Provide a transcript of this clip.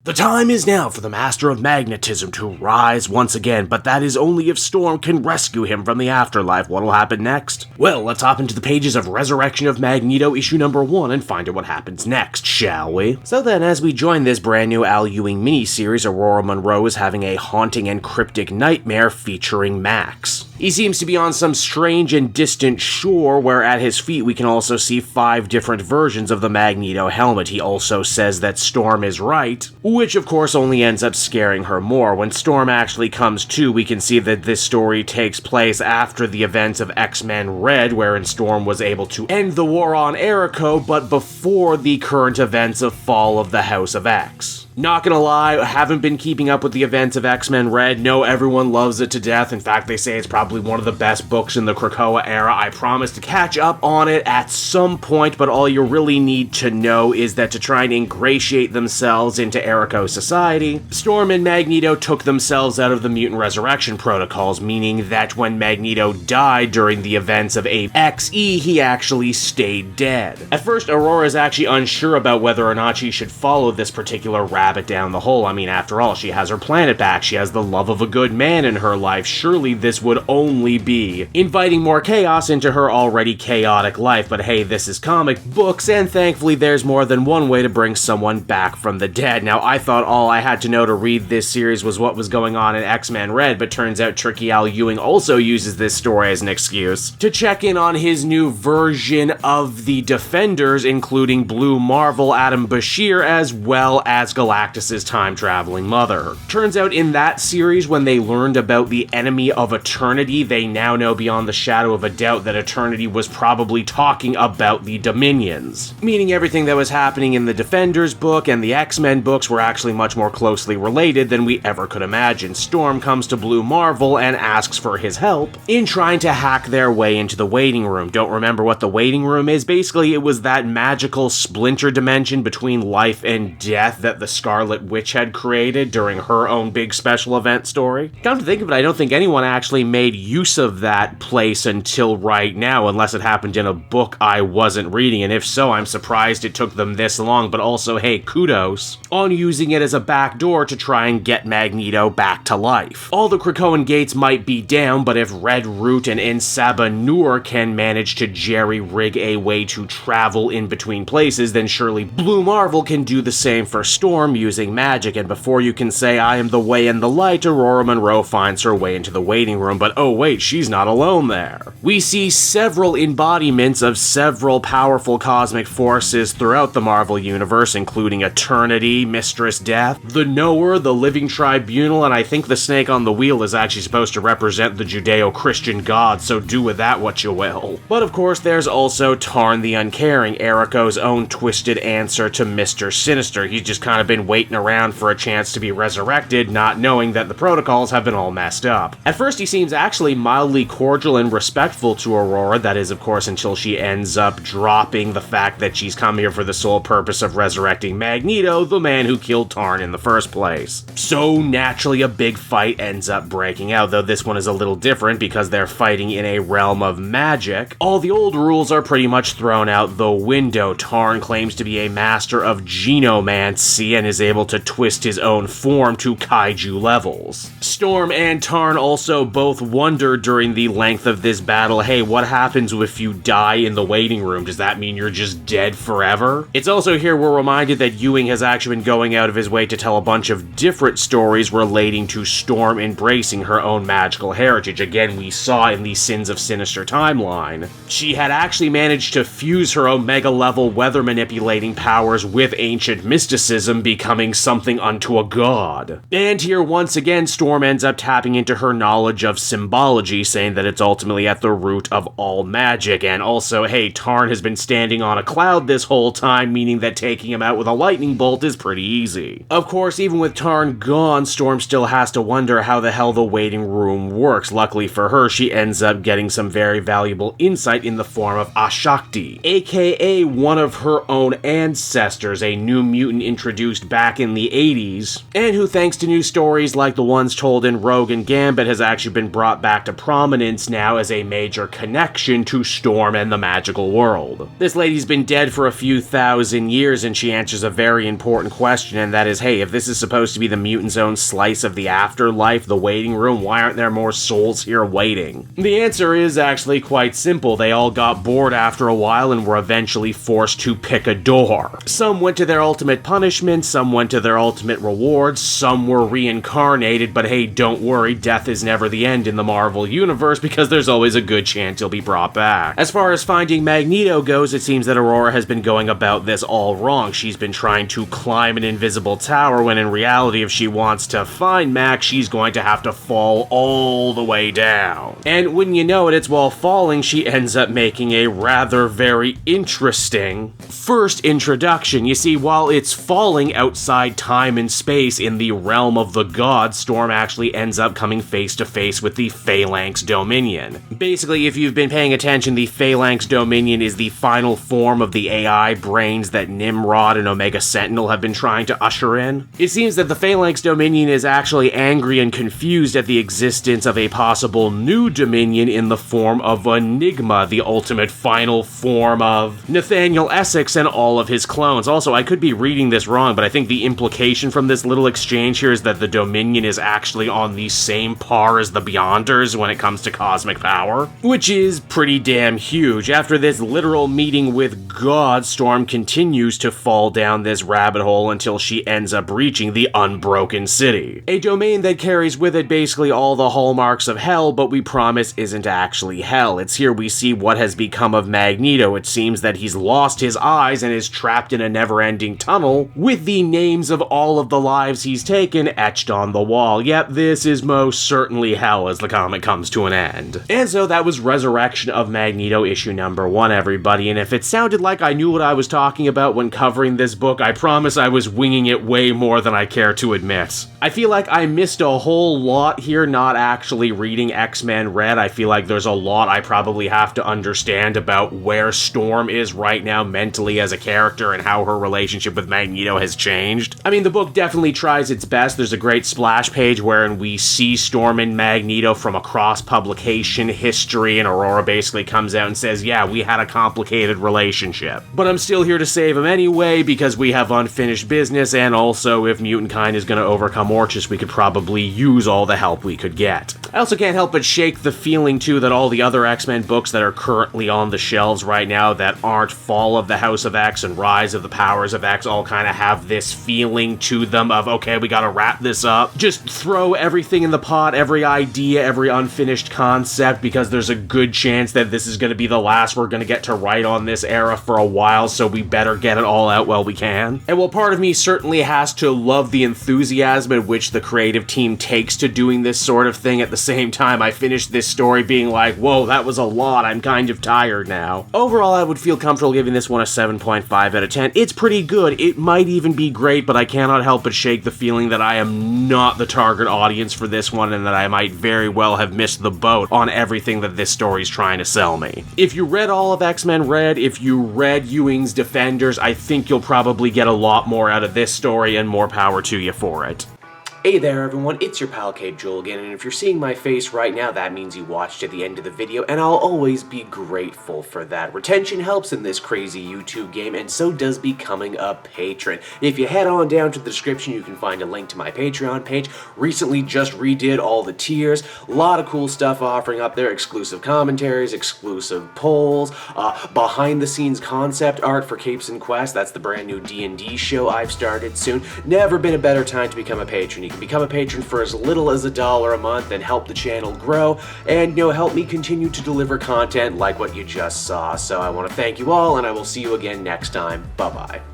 The time is now for the Master of Magnetism to rise once again, but that is only if Storm can rescue him from the afterlife. What'll happen next? Well, let's hop into the pages of Resurrection of Magneto issue number 1 and find out what happens next, shall we? So then, as we join this brand new Al Ewing miniseries, Aurora Monroe is having a haunting and cryptic nightmare featuring Max. He seems to be on some strange and distant shore where at his feet we can also see 5 different versions of the Magneto helmet. He also says that Storm is right, which of course only ends up scaring her more. When Storm actually comes to, we can see that this story takes place after the events of X-Men Red, wherein Storm was able to end the war on Erico, but before the current events of Fall of the House of X. Not gonna lie, I haven't been keeping up with the events of X-Men Red. No, everyone loves it to death. In fact, they say it's probably one of the best books in the Krakoa era. I promise to catch up on it at some point, but all you really need to know is that to try and ingratiate themselves into Erico society, Storm and Magneto took themselves out of the mutant resurrection protocols, meaning that when Magneto died during the events of AXE, he actually stayed dead. At first, Aurora is actually unsure about whether or not she should follow this particular rabbit down the hole. I mean, after all, she has her planet back, she has the love of a good man in her life. Surely this would only be inviting more chaos into her already chaotic life, but hey, this is comic books, and thankfully there's more than one way to bring someone back from the dead. Now, I thought all I had to know to read this series was what was going on in X-Men Red, but turns out Tricky Al Ewing also uses this story as an excuse to check in on his new version of the Defenders, including Blue Marvel, Adam Bashir, as well as Galactus's time-traveling mother. Turns out in that series, when they learned about the enemy of Eternity, they now know beyond the shadow of a doubt that Eternity was probably talking about the Dominions. Meaning everything that was happening in the Defenders book and the X-Men books were actually much more closely related than we ever could imagine. Storm comes to Blue Marvel and asks for his help in trying to hack their way into the waiting room. Don't remember what the waiting room is? Basically, it was that magical splinter dimension between life and death that the Scarlet Witch had created during her own big special event story. Come to think of it, I don't think anyone actually made use of that place until right now, unless it happened in a book I wasn't reading, and if so, I'm surprised it took them this long, but also, hey, kudos on using it as a backdoor to try and get Magneto back to life. All the Krakoan gates might be down, but if Red Root and Insaba Nur can manage to jerry-rig a way to travel in between places, then surely Blue Marvel can do the same for Storm using magic, and before you can say I am the way and the light, Aurora Monroe finds her way into the waiting room, but oh wait, she's not alone there. We see several embodiments of several powerful cosmic forces throughout the Marvel Universe, including Eternity, Mistress Death, the Knower, the Living Tribunal, and I think the snake on the wheel is actually supposed to represent the Judeo-Christian gods, so do with that what you will. But of course, there's also Tarn the Uncaring, Erico's own twisted answer to Mr. Sinister. He's just kind of been waiting around for a chance to be resurrected, not knowing that the protocols have been all messed up. At first, he seems actually mildly cordial and respectful to Aurora, that is, of course, until she ends up dropping the fact that she's come here for the sole purpose of resurrecting Magneto, the man who killed Tarn in the first place. So naturally, a big fight ends up breaking out, though this one is a little different because they're fighting in a realm of magic. All the old rules are pretty much thrown out the window. Tarn claims to be a master of genomancy and is able to twist his own form to kaiju levels. Storm and Tarn also both wonder during the length of this battle, hey, what happens if you die in the waiting room? Does that mean you're just dead forever? It's also here we're reminded that Ewing has actually been going out of his way to tell a bunch of different stories relating to Storm embracing her own magical heritage. Again, we saw in the Sins of Sinister timeline, she had actually managed to fuse her Omega-level weather manipulating powers with ancient mysticism, becoming something unto a god. And here, once again, Storm ends up tapping into her knowledge of symbology, saying that it's ultimately at the root of all magic, and also, hey, Tarn has been standing on a cloud this whole time, meaning that taking him out with a lightning bolt is pretty easy. Of course, even with Tarn gone, Storm still has to wonder how the hell the waiting room works. Luckily for her, she ends up getting some very valuable insight in the form of Ashakti, aka one of her own ancestors, a new mutant introduced back in the 80s, and who thanks to new stories like the ones told in Rogue and Gambit has actually been brought back to prominence now as a major connection to Storm and the magical world. This lady's been dead for a few thousand years, and she answers a very important question, and that is, hey, if this is supposed to be the mutant's own slice of the afterlife, the waiting room, why aren't there more souls here waiting? The answer is actually quite simple. They all got bored after a while and were eventually forced to pick a door. Some went to their ultimate punishment, some went to their ultimate rewards, some were reincarnated, but hey, don't worry, death is never the end in the Marvel Universe because there's always a good chance he'll be brought back. As far as finding Magneto goes, it seems that Aurora has been going about this all wrong. She's been trying to climb an invisible tower when in reality, if she wants to find Max, she's going to have to fall all the way down. And when you know it, it's while falling she ends up making a rather very interesting first introduction. You see, while it's falling outside time and space in the realm of the gods, Storm actually ends up coming face to face with the Phalanx Dominion. Basically, if you've been paying attention, the Phalanx Dominion is the final form of the AI brains that Nimrod and Omega Sentinel have been trying to usher in. It seems that the Phalanx Dominion is actually angry and confused at the existence of a possible new Dominion in the form of Enigma, the ultimate final form of Nathaniel Essex and all of his clones. Also, I could be reading this wrong, but I think the implication from this little exchange here is that the Dominion is actually on the same par as the Beyonders when it comes to cosmic power, which is pretty damn huge. After this literal meeting with God, Storm continues to fall down this rabbit hole until she ends up reaching the Unbroken City, a domain that carries with it basically all the hallmarks of hell, but we promise isn't actually hell. It's here we see what has become of Magneto. It seems that he's lost his eyes and is trapped in a never-ending tunnel with the names of all of the lives he's taken etched on the wall. Yep, this is most certainly hell as the comic comes to an end. And so that was Resurrection of Magneto issue number 1, everybody, and if it sounded like I knew what I was talking about when covering this book, I promise I was winging it way more than I care to admit. I feel like I missed a whole lot here not actually reading X-Men Red. I feel like there's a lot I probably have to understand about where Storm is right now mentally as a character and how her relationship with Magneto has changed. I mean, the book definitely tries its best. There's a great splash page wherein we see Storm and Magneto from across publication history, and Aurora basically comes out and says, yeah, we had a complicated relationship. But I'm still here to save him anyway because we have unfinished business, and also if Mutant Kind is going to overcome Orchis, we could probably use all the help we could get. I also can't help but shake the feeling too that all the other X-Men books that are currently on the shelves right now that aren't Fall of the House of X and Rise of the Powers of X all kind of have this feeling to them of, okay, we gotta wrap this up. Just throw everything in the pot, every idea, every unfinished concept, because there's a good chance that this is gonna be the last we're gonna get to write on this era for a while, so we better get it all out while we can. And while part of me certainly has to love the enthusiasm in which the creative team takes to doing this sort of thing, at the same time I finished this story being like, whoa, that was a lot, I'm kind of tired now. Overall, I would feel comfortable giving this one a 7.5 out of 10. It's pretty good, it might even be great, but I cannot help but shake the feeling that I am not the target audience for this one and that I might very well have missed the boat on everything that this story's trying to sell me. If you read all of X-Men Red, if you read Ewing's Defenders, I think you'll probably get a lot more out of this story, and more power to you for it. Hey there everyone, it's your pal Cape Joel again, and if you're seeing my face right now, that means you watched to the end of the video, and I'll always be grateful for that. Retention helps in this crazy YouTube game, and so does becoming a patron. If you head on down to the description, you can find a link to my Patreon page. Recently just redid all the tiers, a lot of cool stuff offering up there, exclusive commentaries, exclusive polls, behind the scenes concept art for Capes and Quest, that's the brand new D&D show I've started soon. Never been a better time to become a patron. You can become a patron for as little as $1 a month and help the channel grow and, help me continue to deliver content like what you just saw. So I want to thank you all, and I will see you again next time. Bye-bye.